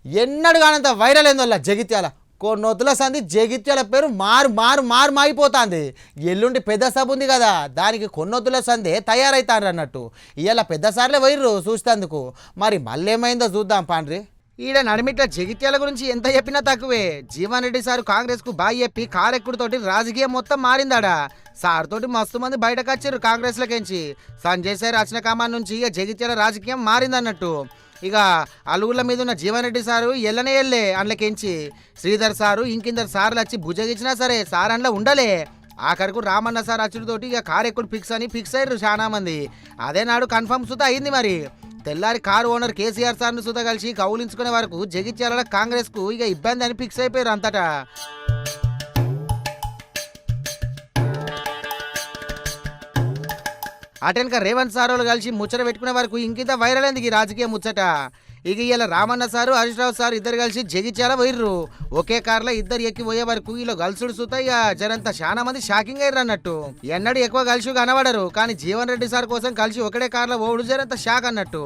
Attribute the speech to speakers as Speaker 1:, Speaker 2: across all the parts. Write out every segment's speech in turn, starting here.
Speaker 1: ఎన్నడు కానంత వైరల్ ఏందో జగిత్యాల కొన్నొత్తుల సంది జగిత్యాల పేరు మారు మారు మారు మారిపోతుంది. ఎల్లుండి పెద్ద సభ ఉంది కదా, దానికి కొన్నొత్తుల సందే తయారైతారు అన్నట్టు. ఇవాళ పెద్ద సార్లే వైర్రు చూస్తేందుకు. మరి మళ్ళీ ఏమైందో చూద్దాం పాండ్రి. ఈడ నడిమిట్ల జగిత్యాల గురించి ఎంత చెప్పినా తక్కువే. జీవన్ రెడ్డి సారు కాంగ్రెస్ కు బాయ్ చెప్పి కారెక్కుడితోటి రాజకీయం మొత్తం మారిందాడా. సార్ తోటి మస్తు మంది బయటకు వచ్చారు కాంగ్రెస్ లకెంచి. సంజయ్ సార్ వచ్చిన కామాన్ నుంచి ఇక జగిత్యాల రాజకీయం మారిందన్నట్టు. ఇక అలుగుల మీద ఉన్న జీవన్ రెడ్డి సారు ఎల్లనే ఎల్లే అందులోకించి శ్రీధర్ సారు ఇంకిందరు సార్లు వచ్చి భుజగించినా సరే సార్ అందులో ఉండలే. ఆఖరికి రామన్న సార్ అచ్చుడితోటి ఇక కారెక్కుడు ఫిక్స్ అని ఫిక్స్ అయ్యారు చాలా మంది. అదే నాడు కన్ఫర్మ్ సుతా అయింది. మరి తెల్లారి కారు ఓనర్ కేసీఆర్ సార్ను సుతా కలిసి కౌలించుకునే వరకు జగిత్యాల కాంగ్రెస్ కు ఇక ఇబ్బంది అని ఫిక్స్ అయిపోయారు అంతటా. అటెనక రేవంత్ సార్ వాళ్ళు కలిసి ముచ్చట పెట్టుకునే వరకు ఇంకింత వైరల్ అయింది ఈ రాజకీయ ముచ్చట. ఇక ఇలా రామన్న సారు హరీష్ రావు సార్ ఇద్దరు కలిసి జగిత్యాల పోయిర్రు. ఒకే కార్లో ఇద్దరు ఎక్కి పోయే వరకు ఇలా గల్సుడు సుతా ఇక జరంతా చాలా మంది షాకింగ్ అయ్యారు అన్నట్టు. ఎన్నడూ ఎక్కువ కలిసి కనబడరు, కానీ జీవన్ రెడ్డి సార్ కోసం కలిసి ఒకటే కార్లో ఓడు జరంతా షాక్ అన్నట్టు.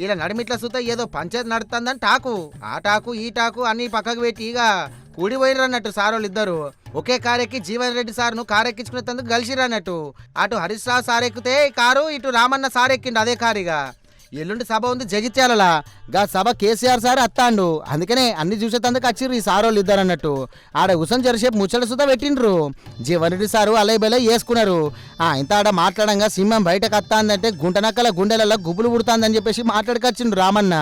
Speaker 1: ఇలా నడిమిట్ల సుతా ఏదో పంచాయతీ నడుతుందని టాకు, ఆ టాకు ఈ టాకు అన్ని పక్కకు పెట్టి ఇక కూడిపోయినరు అన్నట్టు సార్ వాళ్ళు ఇద్దరు. ఒకే కారెక్కి జీవన్ రెడ్డి సార్ను కారెక్కించుకునేందుకు కలిసిరు అన్నట్టు. అటు హరీష్ రావు సార్ ఎక్కితే కారు, ఇటు రామన్న సార్ ఎక్కిండు అదే కారుగా. ఎల్లుండి సభ ఉంది జగిత్యాలలా. గా సభ కేసీఆర్ సార్ అత్తాండు, అందుకనే అన్ని చూసేందుకు వచ్చిర్రు ఈ సార్ వాళ్ళు ఇద్దరు అన్నట్టు. ఆడ ఉసం జరసేపు ముచ్చట సుతా పెట్టిండ్రు. జీవన్ రెడ్డి సారు అలై బలై వేసుకున్నారు. ఇంత ఆడ మాట్లాడంగా సింహం బయటకు అత్తాందంటే గుంటనక్కల గుండెలలో గుబులు పుడుతాందని చెప్పేసి మాట్లాడుకొచ్చిండు రామన్న.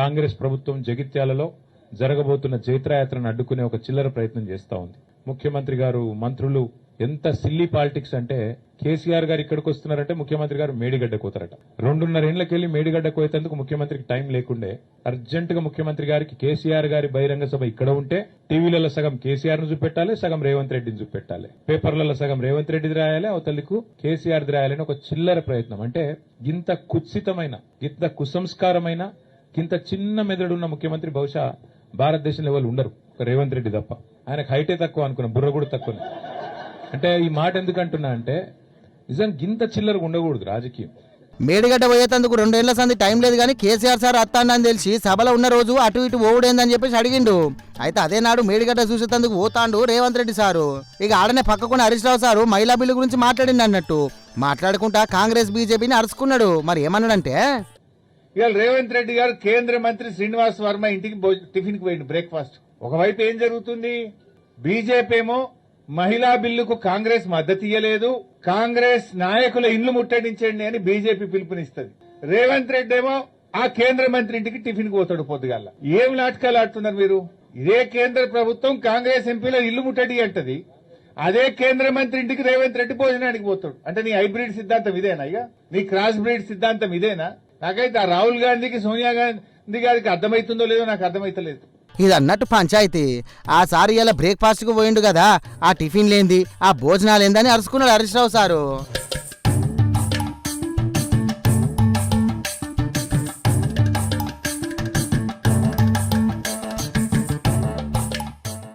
Speaker 2: కాంగ్రెస్ ప్రభుత్వం జగిత్యాలలో జరగబోతున్న జైత్రయాత్రను అడ్డుకునే ఒక చిల్లర ప్రయత్నం చేస్తా ఉంది. ముఖ్యమంత్రి గారు, మంత్రులు ఎంత సిల్లీ పాలిటిక్స్ అంటే, కేసీఆర్ గారు ఇక్కడికి వస్తున్నారంటే ముఖ్యమంత్రి గారు మేడిగడ్డకు పోతారట. 2.5 ఏళ్లకెళ్లి మేడిగడ్డకు పోయేందుకు ముఖ్యమంత్రికి టైం లేకుండే అర్జెంట్ గా ముఖ్యమంత్రి గారికి కేసీఆర్ గారి బహిరంగ సభ ఇక్కడ ఉంటే టీవీలలో సగం కేసీఆర్ ను చూపెట్టాలి, సగం రేవంత్ రెడ్డిని చూపెట్టాలి, పేపర్లలో సగం రేవంత్ రెడ్డిది రాయాలి, అవతలకు కేసీఆర్ రాయాలని ఒక చిల్లర ప్రయత్నం. అంటే ఇంత కుత్సితమైన, ఇంత కుసంస్కారమైన, ఇంత చిన్న మెదడున్న ముఖ్యమంత్రి బహుశా భారతదేశంలో ఎవరు ఉండరు, రేవంత్ రెడ్డి తప్ప. ఆయనకు హైటే తక్కువ అనుకున్నా, బుర్ర కూడా తక్కువ. అంటే ఈ మాట ఎందుకు అంటున్నా అంటే, నిజం గింత చిల్లరకు ఉండకూడదు రాజకీయం.
Speaker 1: మేడిగడ్డ పోయేందుకు 2 ఏళ్ల సంది టైం లేదు, కానీ కేసీఆర్ సార్ అత్తాండని తెలిసి సభలో ఉన్న రోజు అటు ఇటు ఓడేందని చెప్పేసి అడిగిండు. అయితే అదే నాడు మేడిగడ్డ చూసేందుకు పోతాండు రేవంత్ రెడ్డి సారు. ఇక ఆడనే పక్కకున్న హరీష్ రావు సారు మహిళా బిల్లు గురించి మాట్లాడింది అన్నట్టు. మాట్లాడుకుంటా కాంగ్రెస్ బీజేపీని అరుచుకున్నాడు. మరి ఏమన్నాడంటే,
Speaker 3: ఇవాళ రేవంత్ రెడ్డి గారు కేంద్ర మంత్రి శ్రీనివాస్ వర్మ ఇంటికి టిఫిన్ కి పోయిండు బ్రేక్ఫాస్ట్. ఒకవైపు ఏం జరుగుతుంది, బీజేపీ ఏమో మహిళా బిల్లుకు కాంగ్రెస్ మద్దతు ఇయ్యలేదు, కాంగ్రెస్ నాయకుల ఇండ్లు ముట్టడించండి అని బీజేపీ పిలుపునిస్తుంది. రేవంత్ రెడ్డి ఏమో ఆ కేంద్ర మంత్రి ఇంటికి టిఫిన్ కి పోతాడు పొద్దుగాల. ఏం నాటకాలు ఆడుతున్నారు మీరు? ఇదే కేంద్ర ప్రభుత్వం కాంగ్రెస్ ఎంపీల ఇల్లు ముట్టడి అంటది, అదే కేంద్ర మంత్రి ఇంటికి రేవంత్ రెడ్డి భోజనానికి పోతాడు. అంటే నీ హైబ్రిడ్ సిద్ధాంతం ఇదేనా? ఇక నీ క్రాస్ బ్రీడ్ సిద్ధాంతం ఇదేనా? నాకైతే ఆ రాహుల్ గాంధీకి, సోనియా గాంధీ గారికి అర్థమవుతుందో లేదో నాకు అర్థమైతలేదు.
Speaker 1: ఇది అన్నట్టు పంచాయతీ. ఆ సార్ ఇలా బ్రేక్ఫాస్ట్ కు పోయిండు కదా, ఆ టిఫిన్ లేంది, ఆ భోజనాలు ఏందని అరుచుకున్నాడు హరీష్ రావు సారు.